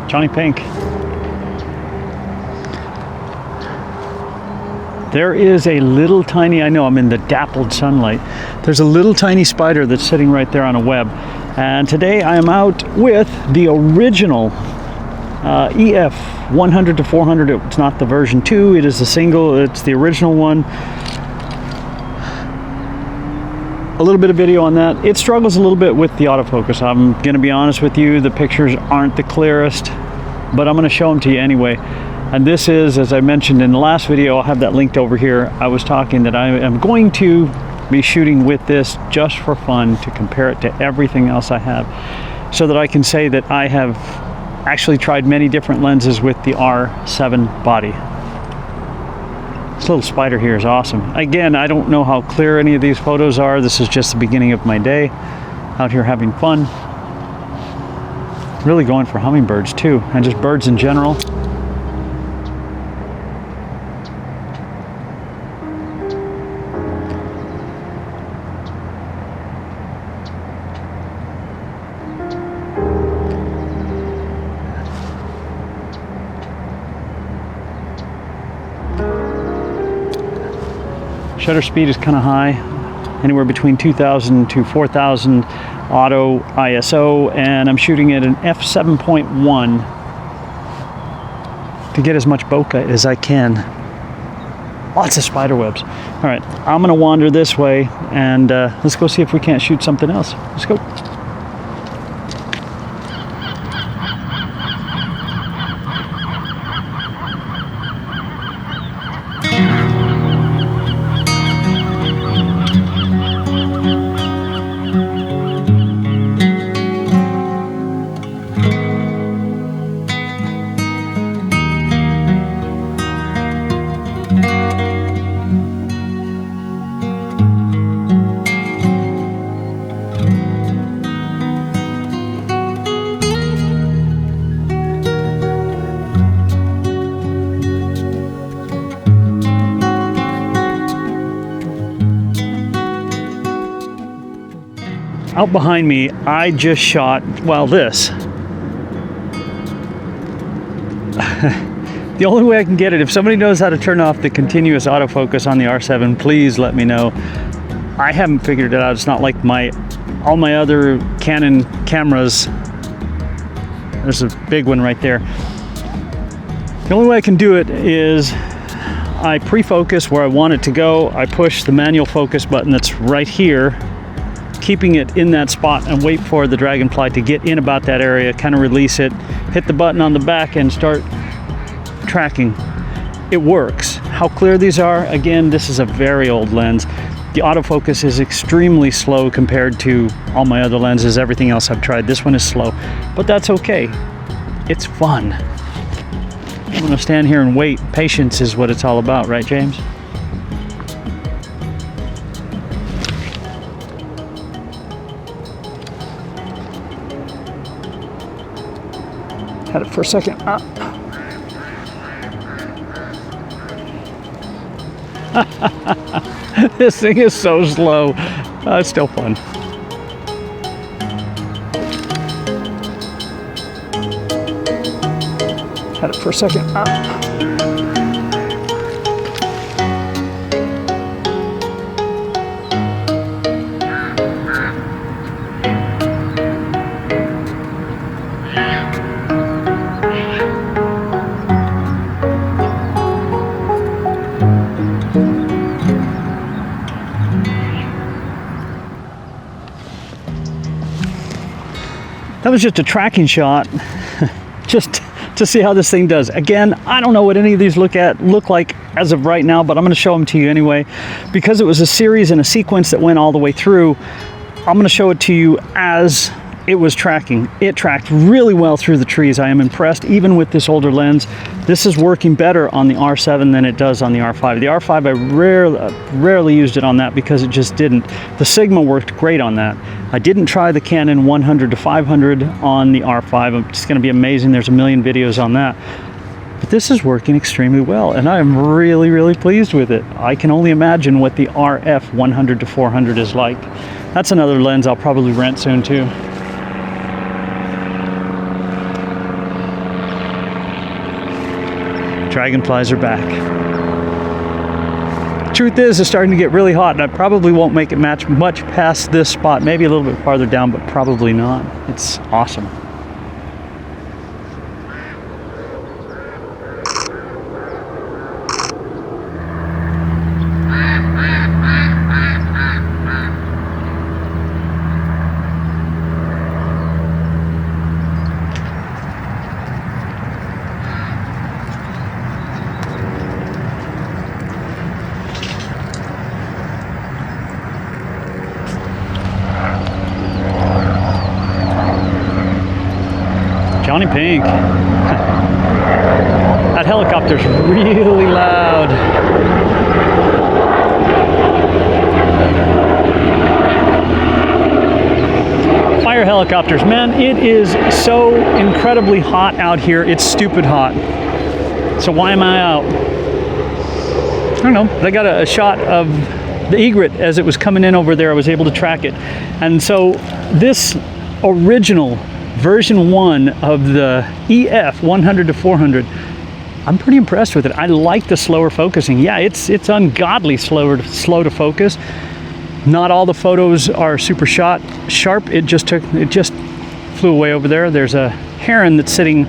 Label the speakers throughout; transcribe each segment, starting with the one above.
Speaker 1: JonnyPink. There is a little tiny, I know I'm in the dappled sunlight, there's a little tiny spider that's sitting right there on a web. And today I am out with the original EF 100 to 400. It's not the version 2, it is the single, it's the original one. A little bit of video on that. It struggles a little bit with the autofocus. I'm gonna be honest with you, the pictures aren't the clearest, but I'm gonna show them to you anyway. And this is, as I mentioned in the last video, I'll have that linked over here. I was talking that I am going to be shooting with this just for fun, to compare it to everything else I have, so that I can say that I have actually tried many different lenses with the R7 body. This little spider here is awesome. Again, I don't know how clear any of these photos are. This is just the beginning of my day, out here having fun. Really going for hummingbirds too, and just birds in general. Shutter speed is kind of high, anywhere between 2,000 to 4,000 auto ISO, and I'm shooting at an f7.1 to get as much bokeh as I can. Lots of spider webs. All right, I'm gonna wander this way, and let's go see if we can't shoot something else. Let's go. Out behind me, I just shot, well, this. The only way I can get it, if somebody knows how to turn off the continuous autofocus on the R7, please let me know. I haven't figured it out. It's not like all my other Canon cameras. There's a big one right there. The only way I can do it is I pre-focus where I want it to go. I push the manual focus button that's right here, keeping it in that spot, and wait for the Dragonfly to get in about that area, kind of release it, hit the button on the back and start tracking. It works. How clear these are, again, this is a very old lens. The autofocus is extremely slow compared to all my other lenses, everything else I've tried. This one is slow, but that's okay. It's fun. I'm gonna stand here and wait. Patience is what it's all about, right, James? Had it for a second. This thing is so slow. It's still fun. Had it for a second. That was just a tracking shot, just to see how this thing does. Again, I don't know what any of these look like as of right now, but I'm going to show them to you anyway. Because it was a series and a sequence that went all the way through, I'm going to show it to you as it was tracking. It tracked really well through the trees. I am impressed, even with this older lens. This is working better on the R7 than it does on the R5. The R5, I rarely used it on that because it just didn't. The Sigma worked great on that. I didn't try the Canon 100 to 500 on the R5. It's going to be amazing. There's a million videos on that. But this is working extremely well, and I am really, really pleased with it. I can only imagine what the RF 100 to 400 is like. That's another lens I'll probably rent soon too. Dragonflies are back. Truth is, it's starting to get really hot, and I probably won't make it much past this spot. Maybe a little bit farther down, but probably not. It's awesome. JonnyPink. That helicopter's really loud. Fire helicopters, man, it is so incredibly hot out here. It's stupid hot. So why am I out? I don't know, but I got a shot of the egret as it was coming in over there. I was able to track it. And so this original version 1 of the EF 100 to 400, I'm pretty impressed with it. I like the slower focusing. Yeah, it's ungodly slow to focus. Not all the photos are super sharp. It just flew away over there. There's a heron that's sitting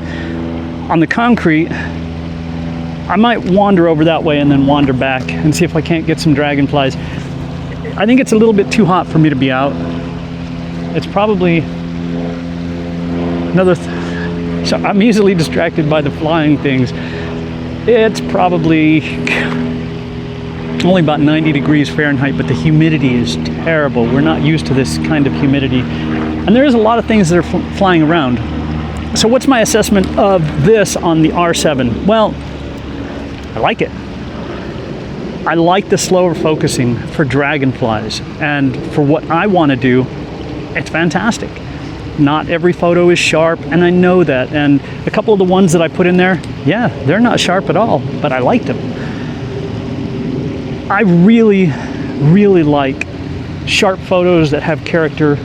Speaker 1: on the concrete. I might wander over that way and then wander back and see if I can't get some dragonflies. I think it's a little bit too hot for me to be out. It's probably so I'm easily distracted by the flying things. It's probably only about 90 degrees Fahrenheit, but the humidity is terrible. We're not used to this kind of humidity. And there is a lot of things that are flying around. So what's my assessment of this on the R7? Well, I like it. I like the slower focusing for dragonflies. And for what I want to do, it's fantastic. Not every photo is sharp, and I know that. And a couple of the ones that I put in there, yeah, they're not sharp at all, but I liked them. I really, really like sharp photos that have character.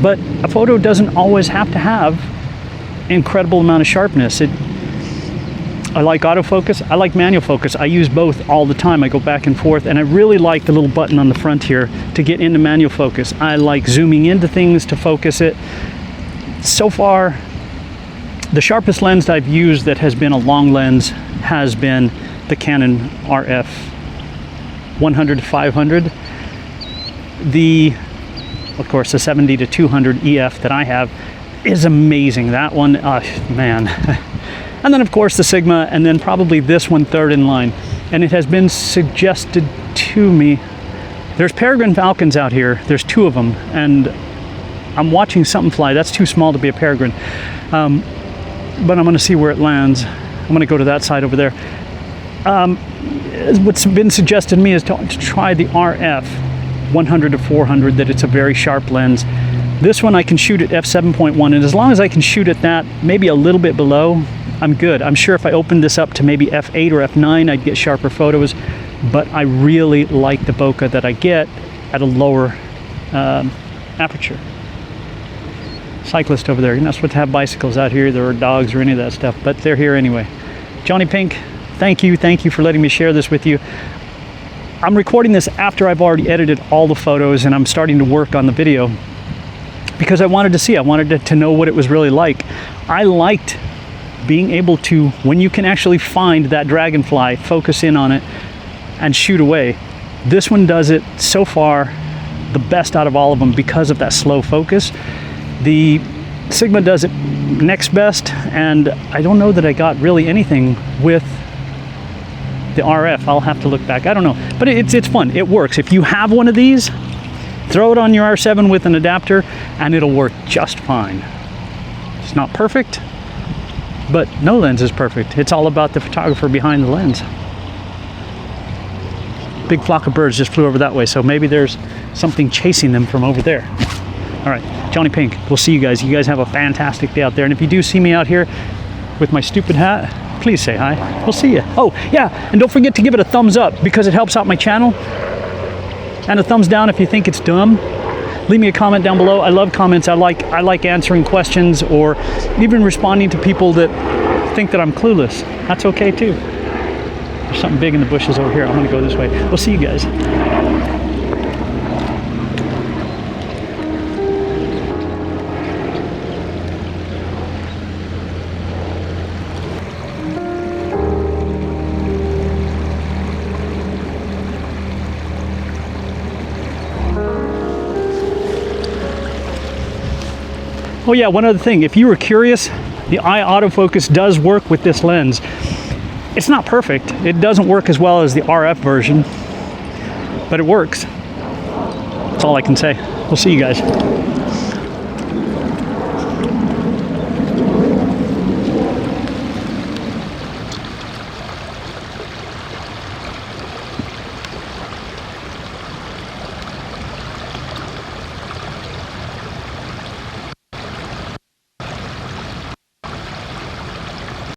Speaker 1: But a photo doesn't always have to have an incredible amount of sharpness. I like autofocus, I like manual focus. I use both all the time. I go back and forth, and I really like the little button on the front here to get into manual focus. I like zooming into things to focus it. So far, the sharpest lens I've used that has been a long lens has been the Canon RF 100 to 500. Of course, the 70 to 200 EF that I have is amazing. That one, man. And then of course the Sigma, and then probably this one third in line. And it has been suggested to me, there's peregrine falcons out here, there's 2 of them, and I'm watching something fly. That's too small to be a peregrine. But I'm gonna see where it lands. I'm gonna go to that side over there. What's been suggested to me is to try the RF 100 to 400, that it's a very sharp lens. This one I can shoot at f7.1, and as long as I can shoot at that, maybe a little bit below, I'm good. I'm sure if I opened this up to maybe f8 or f9, I'd get sharper photos, but I really like the bokeh that I get at a lower aperture. Cyclist over there. You're not supposed to have bicycles out here, or dogs or any of that stuff, but they're here anyway. JonnyPink, thank you for letting me share this with you. I'm recording this after I've already edited all the photos, and I'm starting to work on the video because I wanted to know what it was really like. I liked being able to, when you can actually find that dragonfly, focus in on it and shoot away. This one does it so far the best out of all of them because of that slow focus. The Sigma does it next best, and I don't know that I got really anything with the RF. I'll have to look back. I don't know, but it's fun. It works. If you have one of these, throw it on your R7 with an adapter and it'll work just fine. It's not perfect, but no lens is perfect. It's all about the photographer behind the lens. Big flock of birds just flew over that way, so maybe there's something chasing them from over there. All right, JonnyPink, we'll see you guys. You guys have a fantastic day out there, and if you do see me out here with my stupid hat, please say hi. We'll see you. Oh, yeah, and don't forget to give it a thumbs up because it helps out my channel. And a thumbs down if you think it's dumb. Leave me a comment down below. I love comments. I like answering questions or even responding to people that think that I'm clueless. That's okay too. There's something big in the bushes over here. I'm gonna go this way. We'll see you guys. Oh yeah, one other thing. If you were curious, the autofocus does work with this lens. It's not perfect. It doesn't work as well as the RF version, but it works. That's all I can say. We'll see you guys.